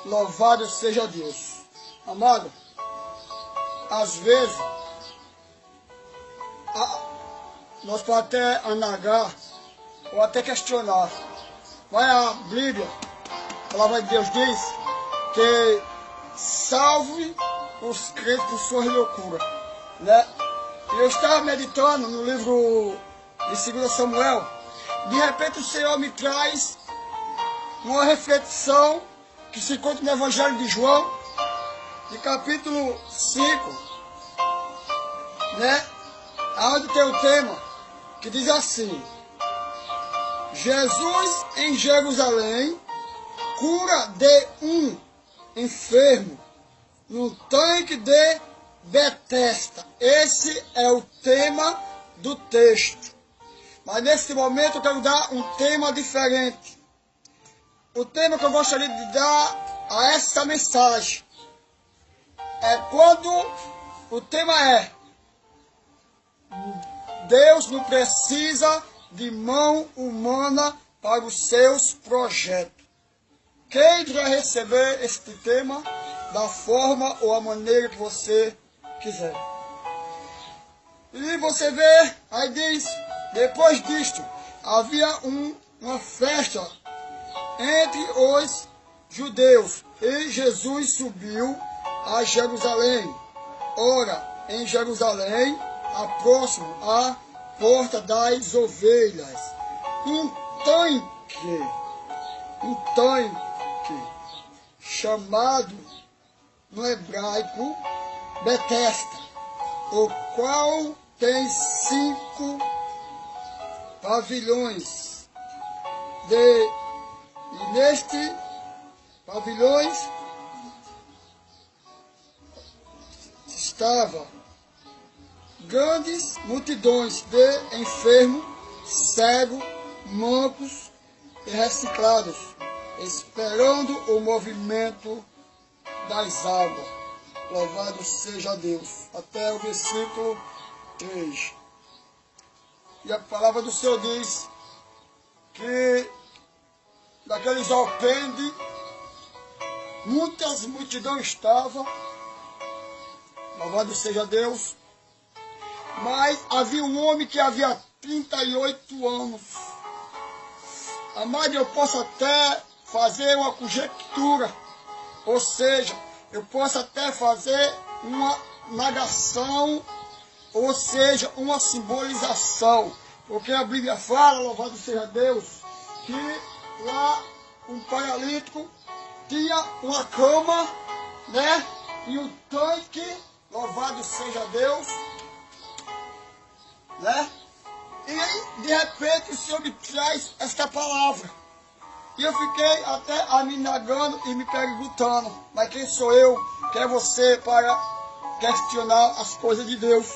Louvado seja Deus. Amado, às vezes, nós podemos até anegar ou até questionar. Mas a Bíblia, a palavra de Deus diz que salve os crentes por sua loucura, né? E eu estava meditando no livro de 2 Samuel. De repente o Senhor me traz uma reflexão que se encontra no Evangelho de João, de capítulo 5, né? Onde tem o tema que diz assim: Jesus em Jerusalém cura de um enfermo no tanque de Betesda. Esse é o tema do texto. Mas nesse momento eu quero dar um tema diferente. O tema que eu gostaria de dar a essa mensagem é quando o tema é: Deus não precisa de mão humana para os seus projetos. Quem vai receber este tema da forma ou a maneira que você quiser. E você vê, aí diz, depois disto, havia uma festa entre os judeus, e Jesus subiu a Jerusalém. Ora, em Jerusalém, próximo à porta das ovelhas, um tanque chamado no hebraico Betesda, o qual tem 5 pavilhões. E neste pavilhões estava grandes multidões de enfermos, cegos, mancos e reciclados, esperando o movimento das águas. Louvado seja Deus. Até o versículo 3. E a palavra do Senhor diz que daqueles alpendre, muitas multidões estavam. Louvado seja Deus. Mas havia um homem que havia 38 anos. Amado, eu posso até fazer uma conjectura, ou seja, eu posso até fazer uma negação, ou seja, uma simbolização. Porque a Bíblia fala, louvado seja Deus, que lá um paralítico tinha uma cama, né? E um tanque, louvado seja Deus, né? E aí, de repente, o Senhor me traz esta palavra. E eu fiquei até me negando e me perguntando: mas quem sou eu, quem é você para questionar as coisas de Deus?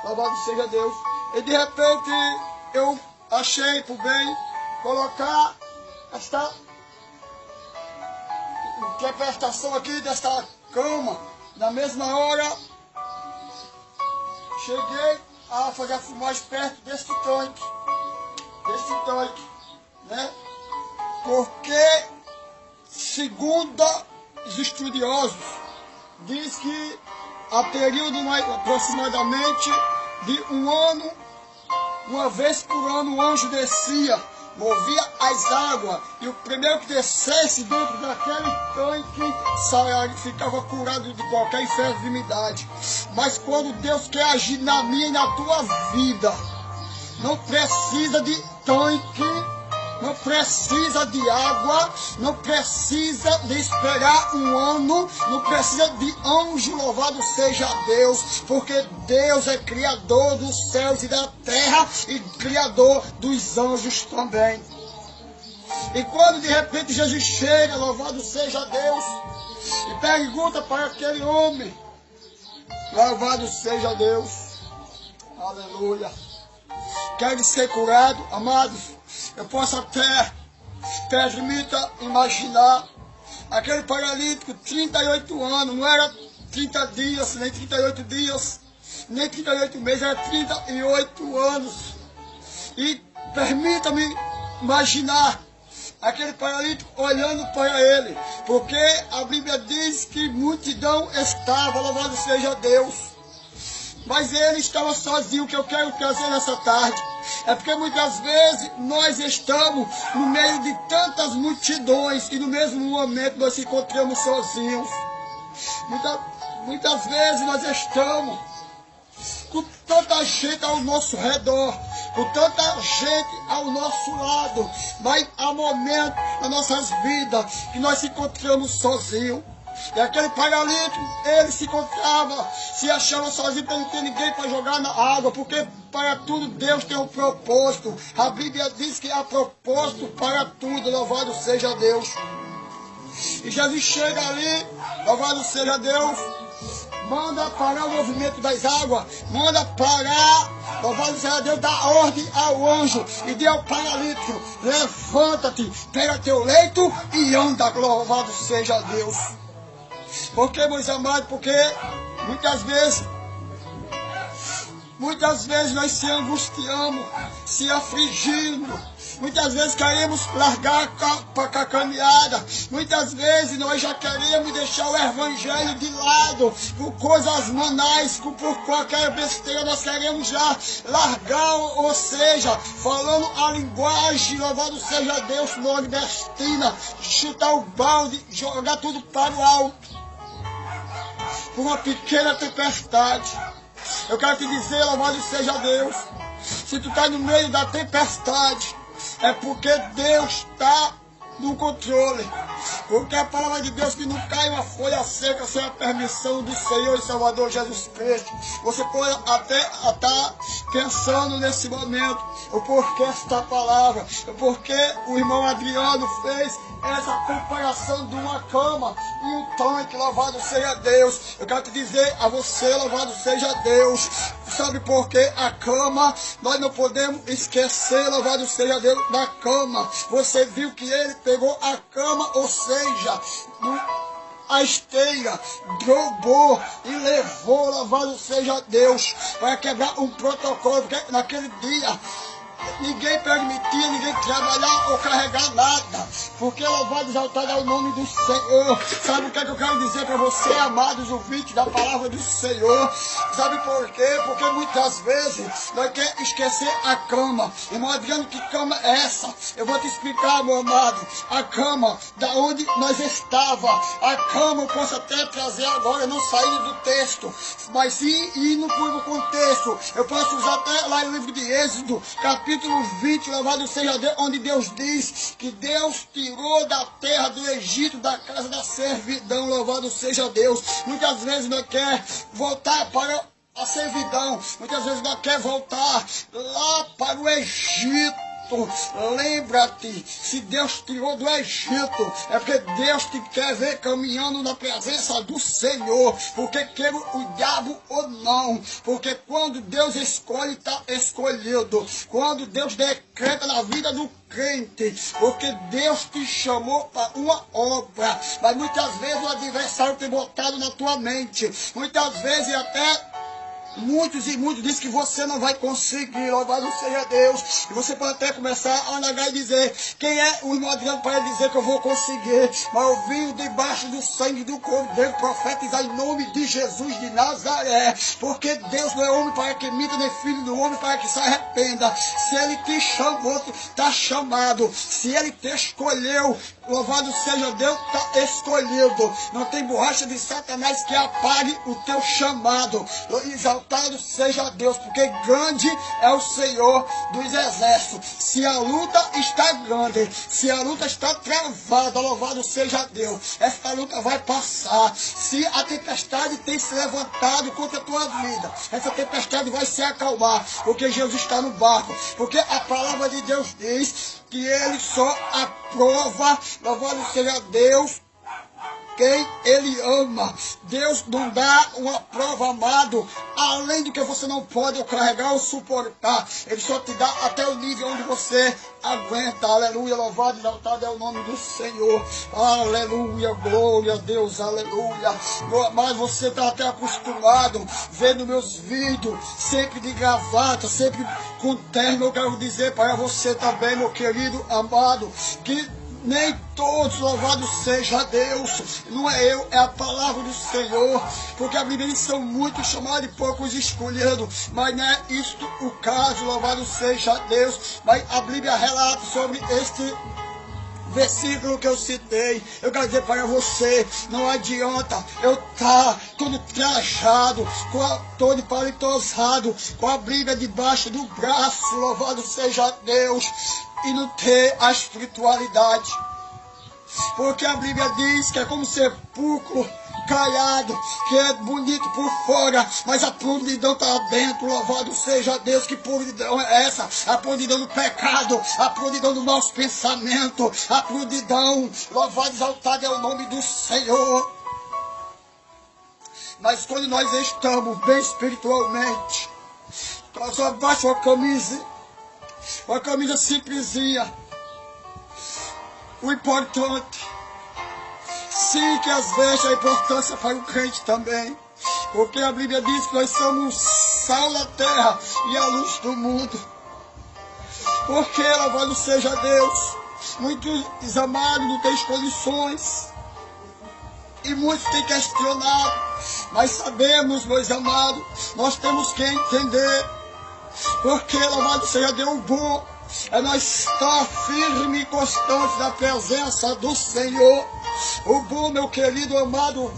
Louvado seja Deus. E de repente eu achei por bem colocar esta interpretação aqui desta cama. Na mesma hora, cheguei a fazer a filmagem perto desse tanque, né? Porque, segundo os estudiosos, diz que a período aproximadamente de um ano, uma vez por ano, o anjo descia, movia as águas, e o primeiro que descesse dentro daquele tanque ficava curado de qualquer enfermidade. Mas quando Deus quer agir na minha e na tua vida, não precisa de tanque, não precisa de água, não precisa de esperar um ano, não precisa de anjo, louvado seja Deus, porque Deus é criador dos céus e da terra e criador dos anjos também. E quando de repente Jesus chega, louvado seja Deus, e pergunta para aquele homem, louvado seja Deus, aleluia, quer ser curado, amados? Eu posso até, permita imaginar, aquele paralítico, 38 anos, não era 30 dias, nem 38 dias, nem 38 meses, era 38 anos. E permita-me imaginar aquele paralítico olhando para ele, Porque a Bíblia diz que multidão estava, louvado seja Deus. Mas ele estava sozinho. O que eu quero trazer nessa tarde é porque muitas vezes nós estamos no meio de tantas multidões e no mesmo momento nós nos encontramos sozinhos. Muitas vezes nós estamos com tanta gente ao nosso redor, com tanta gente ao nosso lado, mas há momentos nas nossas vidas que nós se encontramos sozinhos. E aquele paralítico, ele se encontrava, se achava sozinho, porque não tem ninguém para jogar na água, porque para tudo Deus tem um propósito. A Bíblia diz que há propósito para tudo, louvado seja Deus. E Jesus chega ali, louvado seja Deus, manda parar o movimento das águas, manda parar, louvado seja Deus, dá ordem ao anjo e diz ao paralítico: levanta-te, pega teu leito e anda, louvado seja Deus. Por que, meus amados? Porque muitas vezes nós se angustiamos, se afligimos, muitas vezes queremos largar a caminhada, muitas vezes nós já queremos deixar o evangelho de lado, por coisas banais, por qualquer besteira nós queremos já largar, ou seja, falando a linguagem, louvado seja Deus, nordestina, chutar o balde, jogar tudo para o alto, por uma pequena tempestade. Eu quero te dizer, louvado seja Deus, se tu está no meio da tempestade, é porque Deus está no controle. Porque a palavra de Deus que não cai uma folha seca sem a permissão do Senhor e Salvador Jesus Cristo. Você pode até estar pensando nesse momento o porquê esta palavra, o porquê o irmão Adriano fez essa comparação de uma cama e um tanque, louvado seja Deus. Eu quero te dizer a você, louvado seja Deus, sabe por que a cama, nós não podemos esquecer, louvado seja Deus, da cama. Você viu que ele pegou a cama, ou seja, a esteira, dobrou e levou, louvado seja Deus, para quebrar um protocolo, porque naquele dia ninguém permitia ninguém trabalhar ou carregar nada, porque louvado e exaltado é o nome do Senhor. Sabe o que é que eu quero dizer para você, amados ouvintes da palavra do Senhor? Sabe por quê? Porque muitas vezes nós queremos esquecer a cama. Irmão Adriano, que cama é essa? Eu vou te explicar, meu amado. A cama da onde nós estava, a cama eu posso até trazer agora, não saindo do texto, mas sim indo para o contexto. Eu posso usar até lá no livro de Êxodo, capítulo 20, louvado seja Deus, onde Deus diz que Deus tirou da terra do Egito, da casa da servidão, louvado seja Deus. Muitas vezes nós queremos voltar para a servidão, muitas vezes nós queremos voltar lá para o Egito. Lembra-te, se Deus tirou do Egito, é porque Deus te quer ver caminhando na presença do Senhor, porque quer o diabo ou não, porque quando Deus escolhe, está escolhido, quando Deus decreta na vida do crente, porque Deus te chamou para uma obra, mas muitas vezes o adversário tem botado na tua mente, muitas vezes até muitos dizem que você não vai conseguir, louvado seja Deus. E você pode até começar a negar e dizer: quem é o irmão Adriano para dizer que eu vou conseguir? Mas eu vivo debaixo do sangue do Cordeiro, profetizar em nome de Jesus de Nazaré. Porque Deus não é homem para que minta, nem filho do homem para que se arrependa. Se Ele te chamou, está chamado. Se Ele te escolheu, louvado seja Deus, está escolhido. Não tem borracha de Satanás que apague o teu chamado. Exaltado seja Deus, porque grande é o Senhor dos exércitos. Se a luta está grande, se a luta está travada, louvado seja Deus, esta luta vai passar. Se a tempestade tem se levantado contra a tua vida, essa tempestade vai se acalmar, porque Jesus está no barco, porque a palavra de Deus diz que Ele só aprova, louvado seja Deus, quem Ele ama. Deus não dá uma prova, amado, além do que você não pode carregar ou suportar. Ele só te dá até o nível onde você aguenta. Aleluia, louvado e exaltado é o nome do Senhor. Aleluia, glória a Deus, aleluia. Mas você está até acostumado vendo meus vídeos, sempre de gravata, sempre com terno. Eu quero dizer para você também, meu querido amado, que nem todos, louvado seja Deus, não é eu, é a palavra do Senhor, porque a Bíblia diz que são muitos chamados e poucos escolhidos, mas não é isto o caso, louvado seja Deus. Mas a Bíblia relata sobre este versículo que eu citei. Eu quero dizer para você, não adianta eu estar todo trajado, todo palitosado, com a Bíblia debaixo do braço, louvado seja Deus, e não ter a espiritualidade. Porque a Bíblia diz que é como sepulcro caiado, que é bonito por fora, mas a podridão está dentro, louvado seja Deus. Que podridão é essa? A podridão do pecado, a podridão do nosso pensamento, a podridão, louvado e exaltado é o nome do Senhor. Mas quando nós estamos bem espiritualmente, nós abaixo a camisa, uma camisa simplesinha. O importante, sim, que as vestes, a importância para o crente também. Porque a Bíblia diz que nós somos o sal da terra e a luz do mundo. Porque, louvado seja Deus, muitos amados não têm condições. E muitos têm questionado. Mas sabemos, meus amados, nós temos que entender. Porque, louvado seja Deus, bom é nós estar firme e constante na presença do Senhor. O bom, meu querido amado,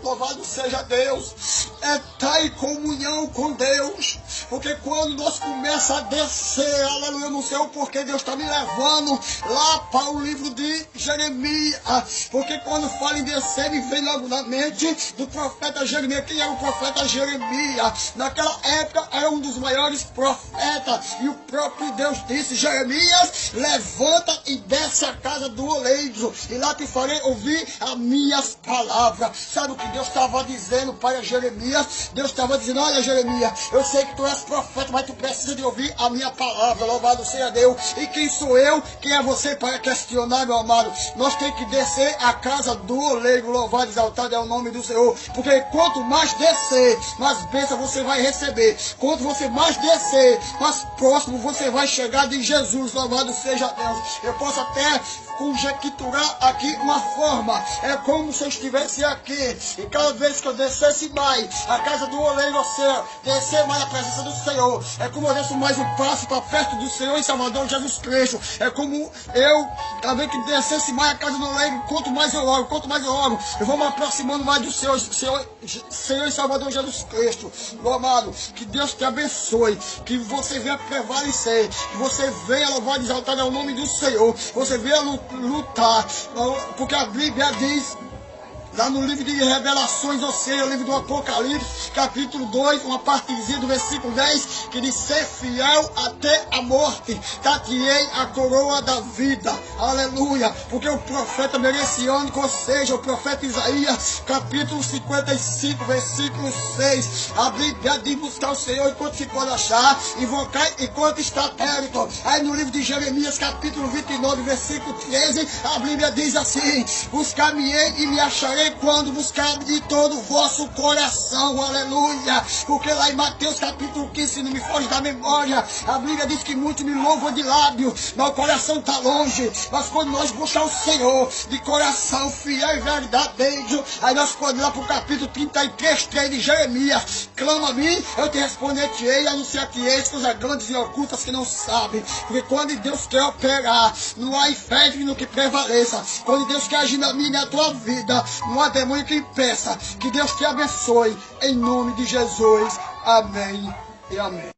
louvado seja Deus, é estar em comunhão com Deus. Porque quando nós começamos a descer, aleluia, eu não sei o porquê Deus está me levando lá para o livro de Jeremias. Porque quando fala em descer, me vem logo na mente do profeta Jeremias. Quem era o profeta Jeremias? Naquela época era um dos maiores profetas. E o próprio Deus disse: Jeremias, levanta e desce a casa do oleiro, e lá te farei ouvir as minhas palavras. Sabe o que Deus estava dizendo para Jeremias? Deus estava dizendo: olha, Jeremias, eu sei que tu és profeta, mas tu precisa de ouvir a minha palavra, louvado seja Deus. E quem sou eu? Quem é você para questionar, meu amado? Nós temos que descer a casa do oleiro, louvado e exaltado é o nome do Senhor. Porque quanto mais descer, mais bênção você vai receber. Quanto você mais descer, mais próximo você vai chegar de Jesus, louvado seja Deus. Eu posso até conjecturar aqui uma forma, é como se eu estivesse aqui, e cada vez que eu descesse mais a casa do oleiro, ou seja, descer mais a presença do Senhor, é como eu desço mais um passo para perto do Senhor e Salvador Jesus Cristo. É como eu, cada vez que descesse mais a casa do oleiro, quanto mais eu oro, eu vou me aproximando mais do Senhor e Salvador Jesus Cristo. Meu amado, que Deus te abençoe, que você venha prevalecer, que você venha louvar e exaltar o nome do Senhor, você venha lutar, porque a Bíblia diz lá no livro de Revelações, ou seja, o livro do Apocalipse, capítulo 2, uma partezinha do versículo 10, que diz: ser fiel até a morte, dar-te-ei a coroa da vida. Aleluia! Porque o profeta messiânico, ou seja, o profeta Isaías, capítulo 55, versículo 6, a Bíblia diz: buscar o Senhor enquanto se pode achar, invocar enquanto está perto. Aí no livro de Jeremias, capítulo 29, versículo 13, a Bíblia diz assim: buscar-me-ei e me acharei quando buscar de todo o vosso coração, aleluia. Porque lá em Mateus capítulo 15, se não me foge da memória, a Bíblia diz que muitos me louvam de lábio, mas o coração está longe. Mas quando nós buscamos o Senhor de coração fiel e verdadeiro, aí nós podemos ir lá para o capítulo 33, 3 de Jeremias: clama a mim, eu te responder-te-ei, anunciar-te-ei coisas grandes e ocultas que não sabem. Porque quando Deus quer operar, não há inferno que prevaleça. Quando Deus quer agir na minha e na tua vida, não há demônio que impeça. Que Deus te abençoe, em nome de Jesus. Amém e amém.